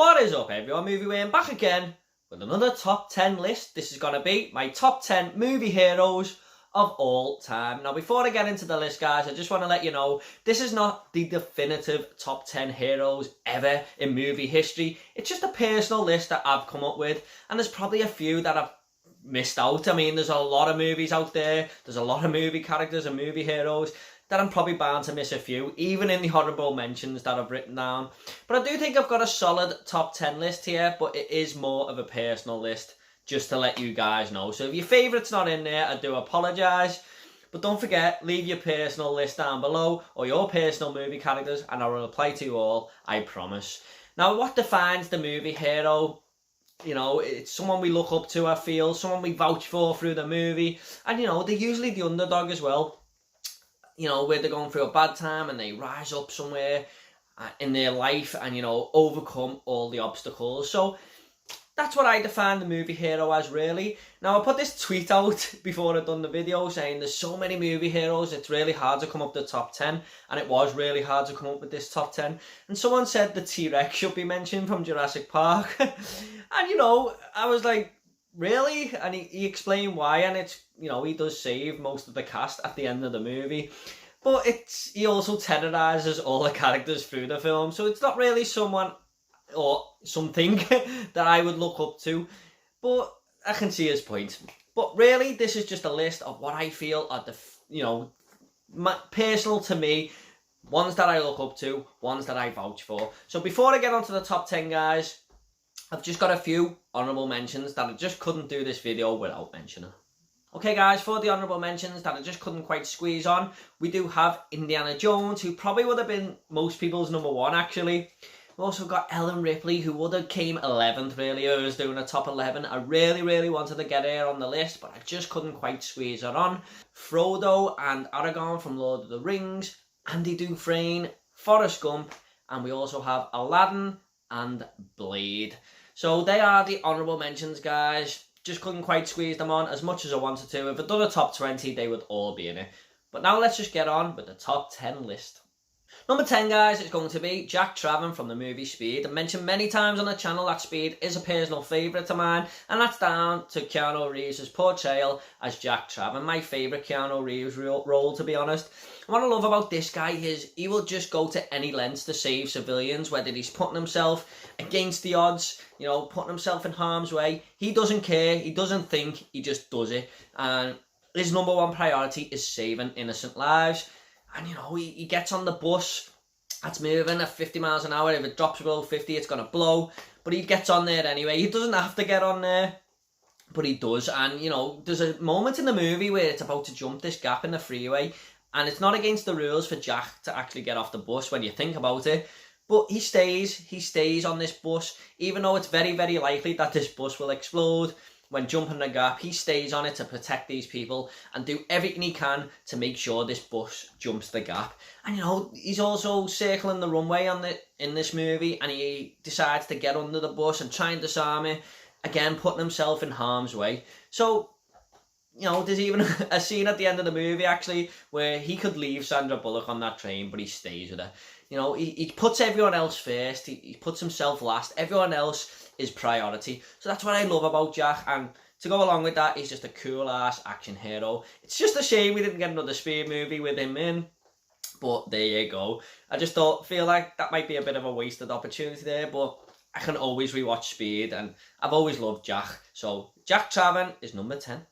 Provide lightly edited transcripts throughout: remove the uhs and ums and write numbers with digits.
What is up, everyone? Movie Wayne back again with another top 10 list. This is going to be my top 10 movie heroes of all time. Now, before I get into the list, guys, I just want to let you know this is not the definitive top 10 heroes ever in movie history. It's just a personal list that I've come up with, and there's probably a few that I've missed out. I mean, there's a lot of movies out there. There's a lot of movie characters and movie heroes that I'm probably bound to miss a few, even in the honourable mentions that I've written down. But I do think I've got a solid top 10 list here, but it is more of a personal list, just to let you guys know. So if your favourite's not in there, I do apologise. But don't forget, leave your personal list down below, or your personal movie characters, and I will reply to you all, I promise. Now, what defines the movie hero? You know, it's someone we look up to, I feel, someone we vouch for through the movie. And, you know, they're usually the underdog as well. You know, where they're going through a bad time and they rise up somewhere in their life and, you know, overcome all the obstacles. So that's what I define the movie hero as, really. Now, I put this tweet out before I'd done the video saying there's so many movie heroes, it's really hard to come up with the top 10. And it was really hard to come up with this top 10. And someone said the T-Rex should be mentioned from Jurassic Park. And, you know, I was like, really? And he explained why, and it's, you know, he does save most of the cast at the end of the movie, but he also terrorizes all the characters through the film, so it's not really someone or something that I would look up to, but I can see his point. But really, this is just a list of what I feel are the, you know, personal to me, ones that I look up to, ones that I vouch for. So before I get onto the top 10, guys, I've just got a few honourable mentions that I just couldn't do this video without mentioning. Okay, guys, for the honourable mentions that I just couldn't quite squeeze on, we do have Indiana Jones, who probably would have been most people's number one, actually. We've also got Ellen Ripley, who would have came 11th, really. I was doing a top 11. I really wanted to get her on the list, but I just couldn't quite squeeze her on. Frodo and Aragorn from Lord of the Rings, Andy Dufresne, Forrest Gump, and we also have Aladdin and Blade. So they are the honourable mentions, guys. Just couldn't quite squeeze them on as much as I wanted to. If I'd done a top 20, they would all be in it. But now let's just get on with the top 10 list. Number 10, guys, is going to be Jack Traven from the movie Speed. I've mentioned many times on the channel that Speed is a personal favourite of mine, and that's down to Keanu Reeves' portrayal as Jack Traven. My favourite Keanu Reeves role, to be honest. What I love about this guy is he will just go to any lengths to save civilians, whether he's putting himself against the odds, you know, putting himself in harm's way. He doesn't care, he doesn't think, he just does it. And his number one priority is saving innocent lives. And, you know, he gets on the bus that's moving at 50 miles an hour. If it drops below 50, it's going to blow. But he gets on there anyway. He doesn't have to get on there, but he does. And, you know, there's a moment in the movie where it's about to jump this gap in the freeway. And it's not against the rules for Jack to actually get off the bus when you think about it. But he stays on this bus, even though it's very likely that this bus will explode. When jumping the gap, he stays on it to protect these people and do everything he can to make sure this bus jumps the gap. And, you know, he's also circling the runway in this movie, and he decides to get under the bus and try and disarm it, again putting himself in harm's way. So, you know, there's even a scene at the end of the movie, actually, where he could leave Sandra Bullock on that train, but he stays with her. You know, he puts everyone else first, he puts himself last, everyone else is priority. So that's what I love about Jack, and to go along with that, he's just a cool-ass action hero. It's just a shame we didn't get another Speed movie with him in, but there you go. I just feel like that might be a bit of a wasted opportunity there, but I can always rewatch Speed, and I've always loved Jack. So Jack Traven is number 10.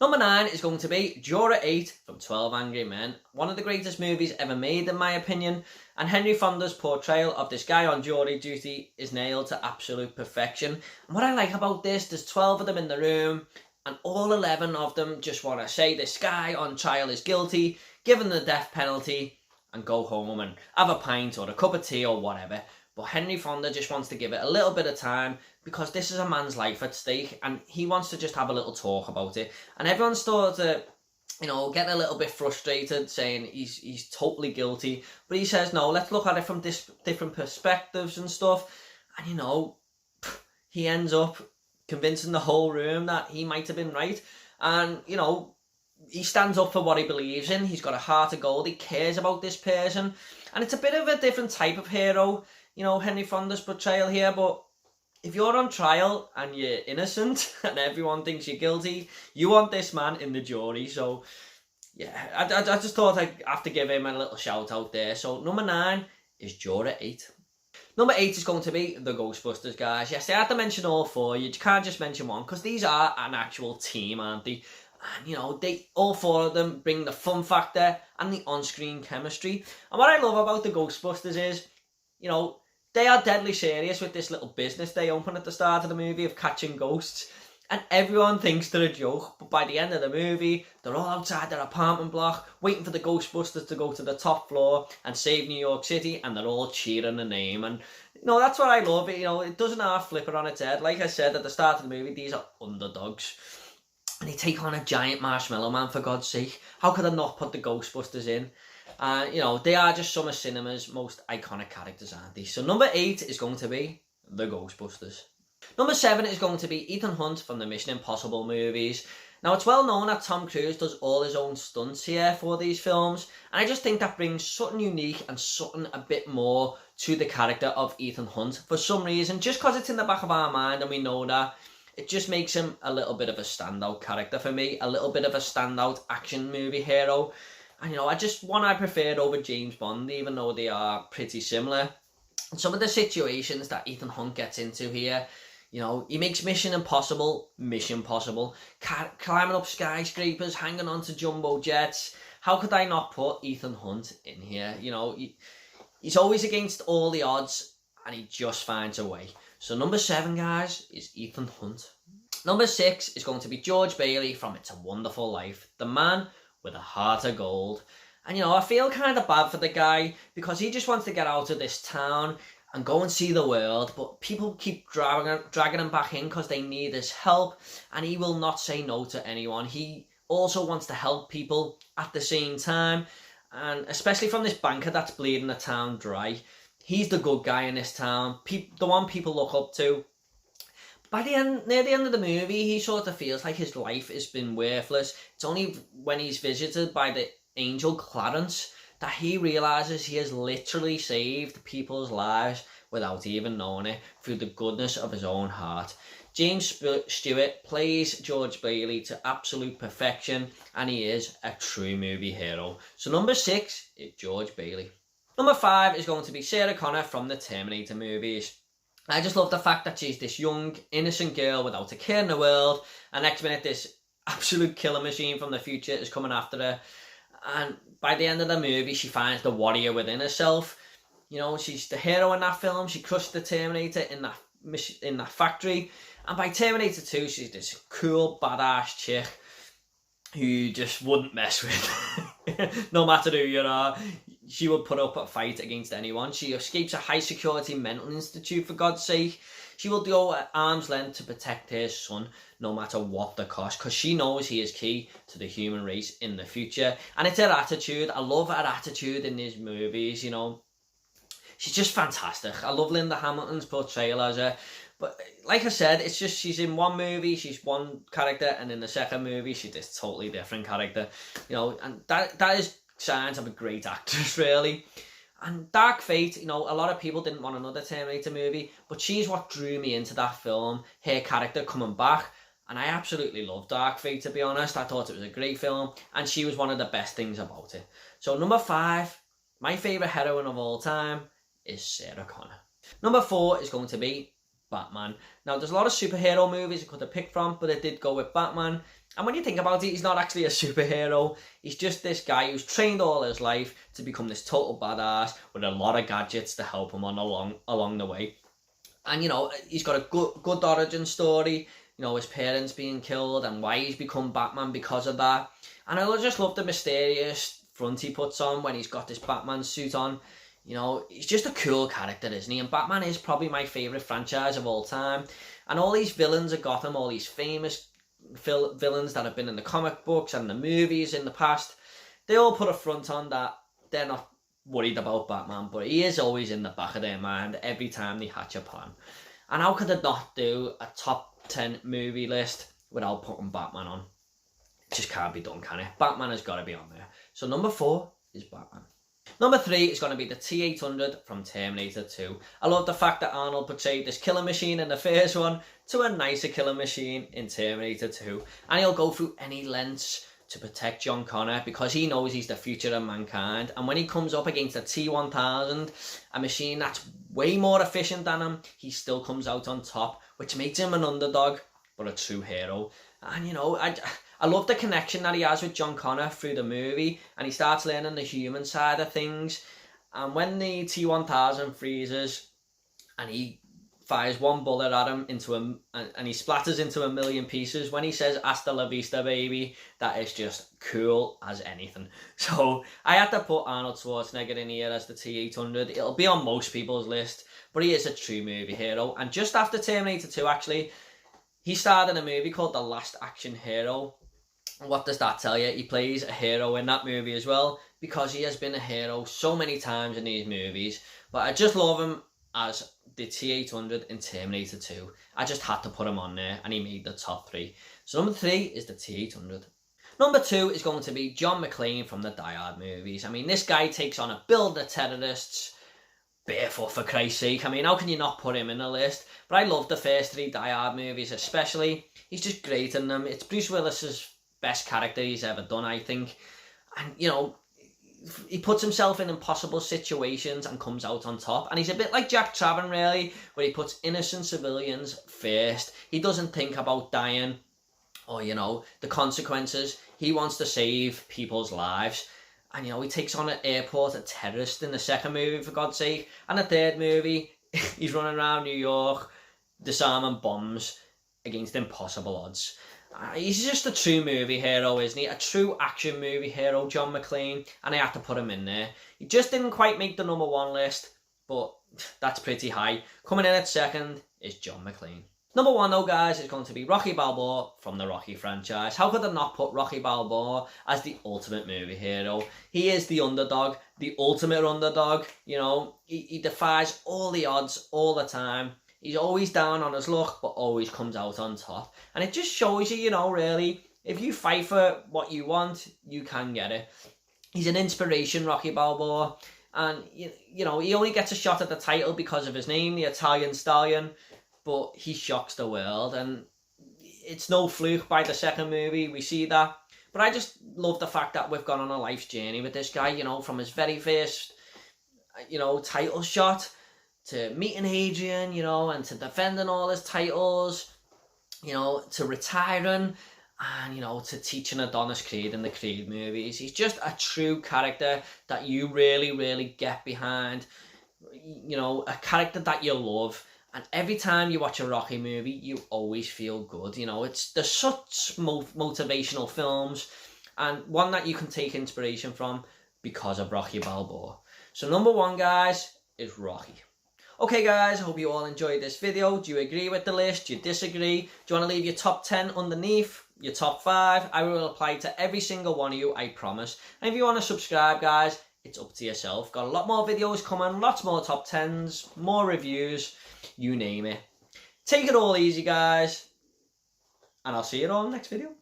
Number 9 is going to be Juror 8 from 12 Angry Men. One of the greatest movies ever made, in my opinion. And Henry Fonda's portrayal of this guy on jury duty is nailed to absolute perfection. And what I like about this, there's 12 of them in the room, and all 11 of them just want to say this guy on trial is guilty, give him the death penalty, and go home and have a pint or a cup of tea or whatever. But Henry Fonda just wants to give it a little bit of time, because this is a man's life at stake, and he wants to just have a little talk about it. And everyone's started to, you know, getting a little bit frustrated, saying he's totally guilty. But he says, no, let's look at it from different perspectives and stuff. And, you know, he ends up convincing the whole room that he might have been right. And, you know, he stands up for what he believes in. He's got a heart of gold. He cares about this person. And it's a bit of a different type of hero, you know, Henry Fonda's portrayal here, but if you're on trial and you're innocent and everyone thinks you're guilty, you want this man in the jury. So yeah, I just thought I'd have to give him a little shout out there. So number 9 is Juror 8. Number 8 is going to be the Ghostbusters, guys. Yes, I had to mention all 4. You can't just mention one, because these are an actual team, aren't they? And, you know, all 4 of them bring the fun factor and the on-screen chemistry. And what I love about the Ghostbusters is, you know, they are deadly serious with this little business they open at the start of the movie of catching ghosts. And everyone thinks they're a joke, but by the end of the movie, they're all outside their apartment block, waiting for the Ghostbusters to go to the top floor and save New York City, and they're all cheering the name. And, you know, that's what I love. You know, it doesn't half flip it on its head. Like I said at the start of the movie, these are underdogs. And they take on a giant marshmallow man, for God's sake. How could I not put the Ghostbusters in? You know, they are just some of cinema's most iconic characters, aren't they? So number 8 is going to be the Ghostbusters. Number 7 is going to be Ethan Hunt from the Mission Impossible movies. Now, it's well known that Tom Cruise does all his own stunts here for these films, and I just think that brings something unique and something a bit more to the character of Ethan Hunt for some reason. Just because it's in the back of our mind and we know that, it just makes him a little bit of a standout character for me, a little bit of a standout action movie hero. And, you know, I preferred over James Bond, even though they are pretty similar. And some of the situations that Ethan Hunt gets into here, you know, he makes Mission Impossible, climbing up skyscrapers, hanging on to jumbo jets. How could I not put Ethan Hunt in here? You know, he's always against all the odds, and he just finds a way. So number 7, guys, is Ethan Hunt. Number 6 is going to be George Bailey from It's a Wonderful Life, the man with a heart of gold. And, you know, I feel kind of bad for the guy, because he just wants to get out of this town and go and see the world, but people keep dragging him back in because they need his help, and he will not say no to anyone. He also wants to help people at the same time, and especially from this banker that's bleeding the town dry. He's the good guy in this town, the one people look up to. Near the end of the movie, he sort of feels like his life has been worthless. It's only when he's visited by the angel Clarence that he realises he has literally saved people's lives without even knowing it through the goodness of his own heart. James Stewart plays George Bailey to absolute perfection, and he is a true movie hero. So number 6 is George Bailey. Number 5 is going to be Sarah Connor from the Terminator movies. I just love the fact that she's this young, innocent girl without a care in the world, and next minute this absolute killer machine from the future is coming after her. And by the end of the movie, she finds the warrior within herself. You know, she's the hero in that film. She crushed the Terminator in that factory. And by Terminator 2, she's this cool, badass chick who you just wouldn't mess with. No matter who you are, she would put up a fight against anyone. She escapes a high-security mental institute, for God's sake. She will go at arm's length to protect her son, no matter what the cost, because she knows he is key to the human race in the future. And it's her attitude. I love her attitude in these movies, you know. She's just fantastic. I love Linda Hamilton's portrayal as her. But like I said, it's just she's in one movie, she's one character, and in the second movie, she's this totally different character. You know, and that is signs of a great actress, really. And Dark Fate, you know, a lot of people didn't want another Terminator movie, but she's what drew me into that film, her character coming back. And I absolutely love Dark Fate, to be honest. I thought it was a great film, and she was one of the best things about it. So number 5, my favourite heroine of all time, is Sarah Connor. Number 4 is going to be Batman. Now, there's a lot of superhero movies I could have picked from, but I did go with Batman. And when you think about it, he's not actually a superhero. He's just this guy who's trained all his life to become this total badass with a lot of gadgets to help him on along the way. And, you know, he's got a good origin story. You know, his parents being killed and why he's become Batman because of that. And I just love the mysterious front he puts on when he's got this Batman suit on. You know, he's just a cool character, isn't he? And Batman is probably my favourite franchise of all time. And all these villains of Gotham, all these famous villains that have been in the comic books and the movies in the past, they all put a front on that they're not worried about Batman, but he is always in the back of their mind every time they hatch a plan. And how could I not do a top 10 movie list without putting Batman on? It just can't be done, can it? Batman has got to be on there. So number 4 is Batman. Number 3 is going to be the T-800 from Terminator 2. I love the fact that Arnold portrayed this killer machine in the first one to a nicer killer machine in Terminator 2. And he'll go through any lengths to protect John Connor because he knows he's the future of mankind. And when he comes up against a T-1000, a machine that's way more efficient than him, he still comes out on top, which makes him an underdog, but a true hero. And you know, I love the connection that he has with John Connor through the movie, and he starts learning the human side of things. And when the T-1000 freezes and he fires one bullet at him and he splatters into a million pieces, when he says "Hasta la vista, baby," that is just cool as anything. So I had to put Arnold Schwarzenegger in here as the T-800. It'll be on most people's list, but he is a true movie hero. And just after Terminator 2, actually, he starred in a movie called The Last Action Hero. What does that tell you? He plays a hero in that movie as well, because he has been a hero so many times in these movies. But I just love him as the T-800 in Terminator 2. I just had to put him on there, and he made the top 3. So number 3 is the T-800. Number 2 is going to be John McClane from the Die Hard movies. I mean, this guy takes on a build of terrorists barefoot, for Christ's sake. I mean, how can you not put him in the list? But I love the first 3 Die Hard movies especially. He's just great in them. It's Bruce Willis's best character he's ever done, I think. And, you know, he puts himself in impossible situations and comes out on top. And he's a bit like Jack Traven, really, where he puts innocent civilians first. He doesn't think about dying or, you know, the consequences. He wants to save people's lives. And, you know, he takes on an airport, a terrorist in the second movie, for God's sake. And the third movie, he's running around New York, disarming bombs against impossible odds. He's just a true movie hero, isn't he? A true action movie hero, John McClane, and I had to put him in there. He just didn't quite make the number 1 list, but that's pretty high. Coming in at second is John McClane. Number 1, though, guys, is going to be Rocky Balboa from the Rocky franchise. How could I not put Rocky Balboa as the ultimate movie hero? He is the underdog, the ultimate underdog. You know, he defies all the odds all the time. He's always down on his luck, but always comes out on top. And it just shows you, you know, really, if you fight for what you want, you can get it. He's an inspiration, Rocky Balboa. And, you know, he only gets a shot at the title because of his name, the Italian Stallion. But he shocks the world. And it's no fluke by the second movie. We see that. But I just love the fact that we've gone on a life's journey with this guy, you know, from his very first, you know, title shot to meeting Adrian, you know, and to defending all his titles, you know, to retiring, and, you know, to teaching Adonis Creed in the Creed movies. He's just a true character that you really, really get behind, you know, a character that you love. And every time you watch a Rocky movie, you always feel good, you know. There's such motivational films, and one that you can take inspiration from because of Rocky Balboa. So number 1, guys, is Rocky. Okay, guys, I hope you all enjoyed this video. Do you agree with the list? Do you disagree? Do you want to leave your top 10 underneath? Your top 5? I will apply to every single one of you, I promise. And if you want to subscribe, guys, it's up to yourself. Got a lot more videos coming, lots more top 10s, more reviews, you name it. Take it all easy, guys, and I'll see you all in the next video.